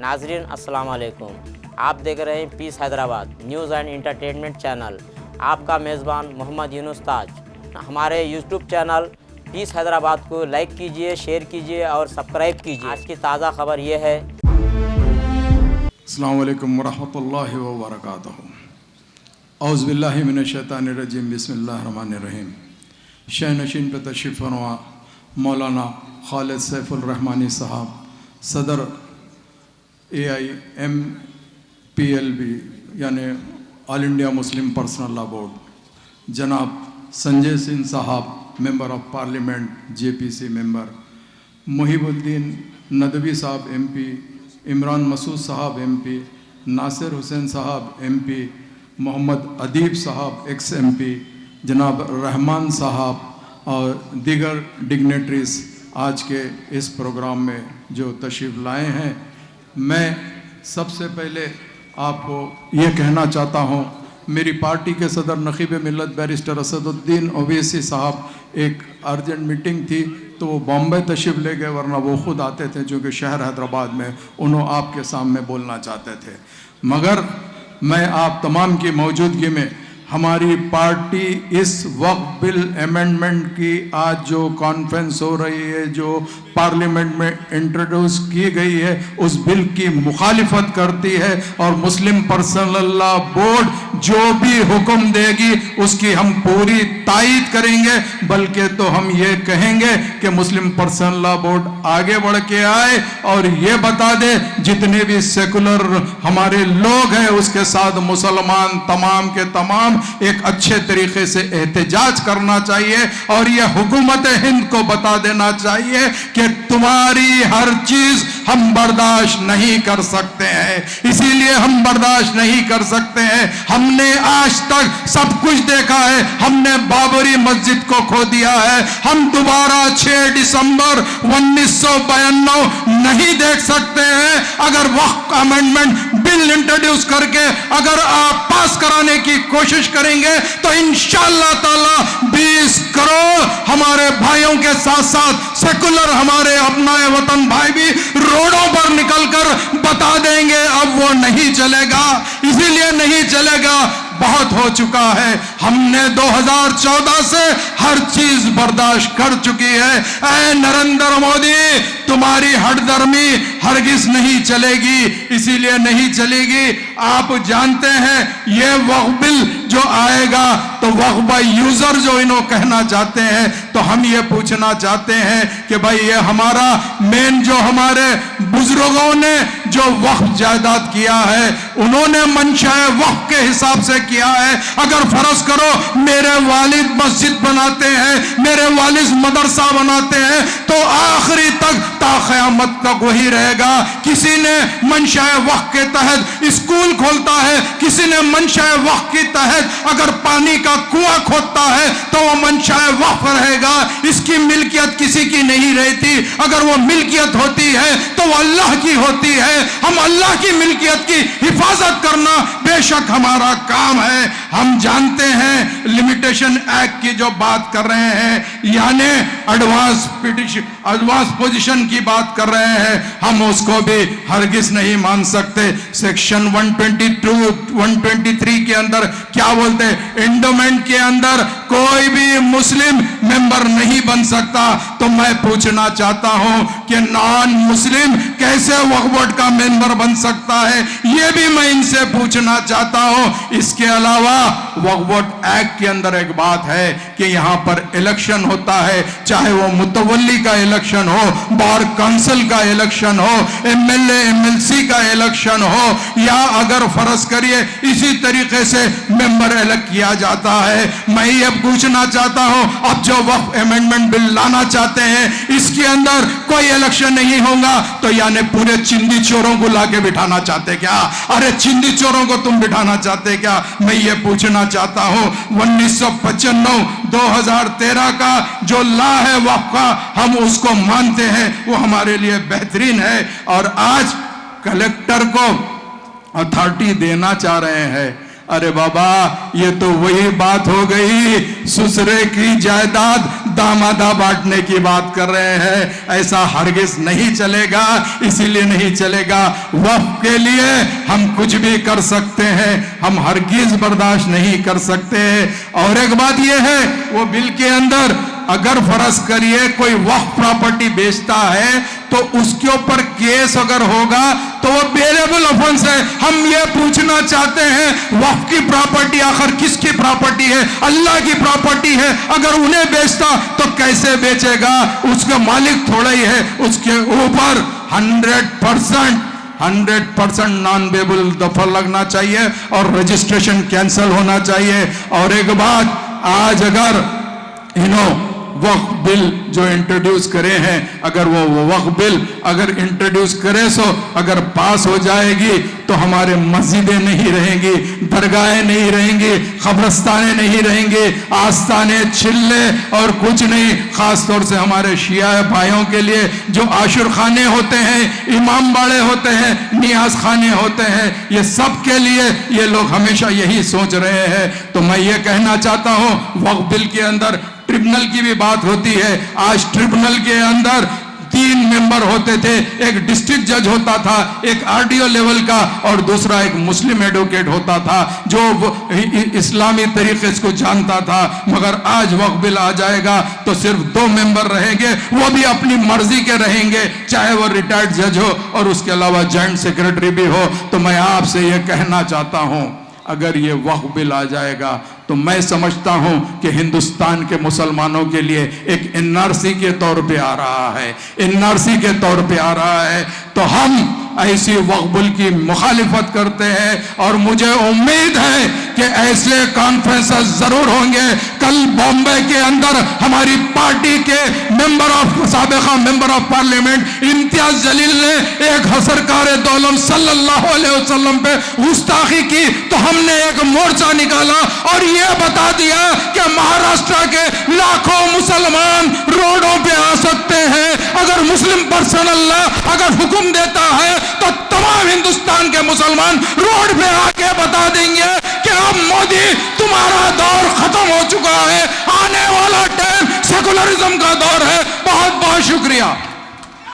नाजरीन अस्सलाम वालेकुम। आप देख रहे हैं Peace Hyderabad news and entertainment channel. आपका मेज़बान मोहम्मद यूनुस ताज। हमारे यूट्यूब चैनल पीस हैदराबाद को लाइक कीजिए, शेयर कीजिए और सब्सक्राइब कीजिए। आज की ताज़ा खबर ये है। अस्सलामु अलैकुम वरहमतुल्लाहि व बरकातुहू। औज़ु बिल्लाहि मिनश शैतानिर रजीम। बिस्मिल्लाहिर रहमानिर रहीम। शह नशीन पे तशरीफ़ फरमा मौलाना खालिद सैफुल रहमानी साहब, सदर AIMPLB यानी all India Muslim personal law board, जनाब संजय सिंह साहब member of parliament JPC member, Muhibbuddin Nadvi साहब MP, इमरान मसूद साहब MP, नासिर हुसैन साहब MP, मोहम्मद अदीब साहब ex-MP, जनाब रहमान साहब और दीगर डिग्नेटरीज़ आज के इस प्रोग्राम में जो तशरीफ़ लाए हैं। मैं सबसे पहले आपको ये कहना चाहता हूँ, मेरी पार्टी के सदर नखीब मिल्लत बैरिस्टर असदुद्दीन ओवैसी साहब, एक अर्जेंट मीटिंग थी तो वो बॉम्बे तशरीफ़ ले गए, वरना वो ख़ुद आते थे जो कि शहर हैदराबाद में उन्होंने आपके सामने बोलना चाहते थे। मगर मैं आप तमाम की मौजूदगी में हमारी पार्टी इस वक्त बिल अमेंडमेंट की आज जो कॉन्फ्रेंस हो रही है, जो पार्लियामेंट में इंट्रोड्यूस की गई है, उस बिल की मुखालिफत करती है और मुस्लिम पर्सनल लॉ बोर्ड जो भी हुक्म देगी उसकी हम पूरी तायीद करेंगे। बल्कि तो हम ये कहेंगे कि मुस्लिम पर्सनल लॉ बोर्ड आगे बढ़ के आए और ये बता दे जितने भी सेकुलर हमारे लोग हैं उसके साथ मुसलमान तमाम के तमाम एक अच्छे तरीके से एहतजाज करना चाहिए और यह हुकूमत हिंद को बता देना चाहिए कि तुम्हारी हर चीज हम बर्दाश्त नहीं कर सकते हैं। इसीलिए हम बर्दाश्त नहीं कर सकते हैं। हमने आज तक सब कुछ देखा है। हमने बाबरी मस्जिद को खो दिया है। हम दोबारा 6 दिसंबर 1992 नहीं देख सकते हैं। अगर वक्त अमेंडमेंट बिल इंट्रोड्यूस करके अगर आप पास कराने की कोशिश करेंगे तो इंशाअल्लाह ताला 20 करोड़ हमारे भाइयों के साथ साथ सेकुलर हमारे अपनाए वतन भाई भी रोडों पर निकलकर बता देंगे अब वो नहीं चलेगा। इसीलिए नहीं चलेगा, बहुत हो चुका है। हमने 2014 से हर चीज बर्दाश्त कर चुकी है। ऐ नरेंद्र मोदी, तुम्हारी हठधर्मी हरगिज नहीं चलेगी। इसीलिए नहीं चलेगी, आप जानते हैं ये वक्फ बिल जो आएगा तो वक्फ बाय यूजर जो इन्हों कहना चाहते हैं, तो हम ये पूछना चाहते हैं कि भाई ये हमारा मेन जो हमारे बुजुर्गों ने जो वक्फ जायदाद किया है उन्होंने मंशाए वक्फ के हिसाब से किया है। अगर फर्ज करो मेरे वालिद मस्जिद बनाते हैं, मेरे वालिद मदरसा बनाते हैं तो आखिरी तक ता क़यामत तक वही रहेगा। किसी ने मंशाए वक्फ के तहत स्कूल खोलता है, किसी ने मंशाए वक्फ के तहत अगर पानी का कुआं खोदता है तो वो मंशाए वक्फ रहेगा। इसकी मिल्कियत किसी की नहीं रहती। अगर वो मिल्कियत होती है तो वो अल्लाह की होती है। हम अल्लाह की मिल्कियत की हिफाजत करना बेशक हमारा काम है। हम जानते हैं लिमिटेशन एक्ट की जो बात कर रहे हैं यानी एडवांस पोजीशन की बात कर रहे हैं, हम उसको भी हरगिज नहीं मान सकते। सेक्शन 122 123 के अंदर क्या बोलते हैं, एंडोमेंट के अंदर कोई भी मुस्लिम मेंबर नहीं बन सकता। तो मैं पूछना चाहता हूं कि नॉन मुस्लिम कैसे वक्फ बोर्ड का मेंबर बन सकता है, यह भी मैं इनसे पूछना चाहता हूं। इसके अलावा वक्फ बोर्ड एक्ट के अंदर एक बात है कि यहां पर इलेक्शन होता है, चाहे वो मुतवल्ली का इलेक्शन हो, बार काउंसिल का इलेक्शन हो, MLA MLC का इलेक्शन हो, या अगर फर्ज करिए इसी तरीके से मेंबर इलेक्ट किया जाता है। मैं ये पूछना चाहता हूं, अब जो वक्फ अमेंडमेंट बिल लाना चाहते हैं इसके अंदर कोई इलेक्शन नहीं होगा तो यानी पूरे चिंदी चोरों को लाके बिठाना चाहते क्या? अरे चिंदी चोरों को तुम बिठाना चाहते क्या? मैं ये पूछना चाहता हूं 1995 2013 का जो लॉ है वक्फ का, हम उसको मानते हैं, वो हमारे लिए बेहतरीन है। और आज कलेक्टर को अथॉरिटी देना चाह रहे हैं। अरे बाबा, ये तो वही बात हो गई, ससुरे की जायदाद दामादा बांटने की बात कर रहे हैं। ऐसा हरगिज नहीं चलेगा, इसीलिए नहीं चलेगा। वक्फ के लिए हम कुछ भी कर सकते हैं, हम हरगिज बर्दाश्त नहीं कर सकते। और एक बात यह है, वो बिल के अंदर अगर फर्ज करिए कोई वक्फ प्रॉपर्टी बेचता है तो उसके ऊपर केस अगर होगा तो वो बेलेबल ऑफेंस है। हम ये पूछना चाहते हैं, वक्फ की प्रॉपर्टी आखिर किसकी प्रॉपर्टी है? अल्लाह की प्रॉपर्टी है। अगर उन्हें बेचता तो कैसे बेचेगा? उसका मालिक थोड़ा ही है। उसके ऊपर 100% नॉन बेबल दफा लगना चाहिए और रजिस्ट्रेशन कैंसिल होना चाहिए। और एक बात, आज अगर वक्फ बिल जो इंट्रोड्यूस करे हैं, अगर वो वक्फ बिल अगर इंट्रोड्यूस करे सो अगर पास हो जाएगी तो हमारे मस्जिदें नहीं रहेंगी, दरगाहें नहीं रहेंगी, कब्रस्तानें नहीं रहेंगी, आस्थाने छिल्ले और कुछ नहीं। खास तौर से हमारे शिया भाइयों के लिए जो आशुर खाने होते हैं, इमाम बाड़े होते हैं, नियाज खाने होते हैं, ये सब के लिए ये लोग हमेशा यही सोच रहे हैं। तो मैं ये कहना चाहता हूँ, वक्फ बिल के अंदर ट्रिब्यूनल की भी बात होती है। आज ट्रिब्यूनल के अंदर 3 मेंबर होते थे, एक डिस्ट्रिक्ट जज होता था, एक आरडीओ लेवल का और दूसरा एक मुस्लिम एडवोकेट होता था जो इस्लामी तरीके को जानता था। मगर आज वक्फ बिल आ जाएगा तो सिर्फ 2 मेंबर रहेंगे, वो भी अपनी मर्जी के रहेंगे, चाहे वो रिटायर्ड जज हो और उसके अलावा जॉइंट सेक्रेटरी भी हो। तो मैं आपसे ये कहना चाहता हूँ, अगर ये वक्फ बिल आ जाएगा तो मैं समझता हूं कि हिंदुस्तान के मुसलमानों के लिए एक एनआरसी के तौर पे आ रहा है, एनआरसी के तौर पे आ रहा है। तो हम ऐसी वक्फ बिल की मुखालिफत करते हैं और मुझे उम्मीद है कि ऐसे कॉन्फ्रेंसेस जरूर होंगे। कल बॉम्बे के अंदर हमारी पार्टी के साबिका member of parliament Imtiaz Jaleel ने एक सरकार दो आलम सल्लल्लाहु अलैहि वसल्लम पे गुस्ताखी की, तो हमने एक मोर्चा निकाला और ये बता दिया कि महाराष्ट्र के लाखों मुसलमान रोडों पे आ सकते हैं। अगर मुस्लिम पर्सन अल्लाह अगर हुक्म देता है तो तमाम हिंदुस्तान के मुसलमान रोड पे आके बता देंगे कि अब मोदी तुम्हारा दौर खत्म हो चुका है, आने वाला टाइम सेकुलरिज्म का दौर है। बहुत बहुत शुक्रिया।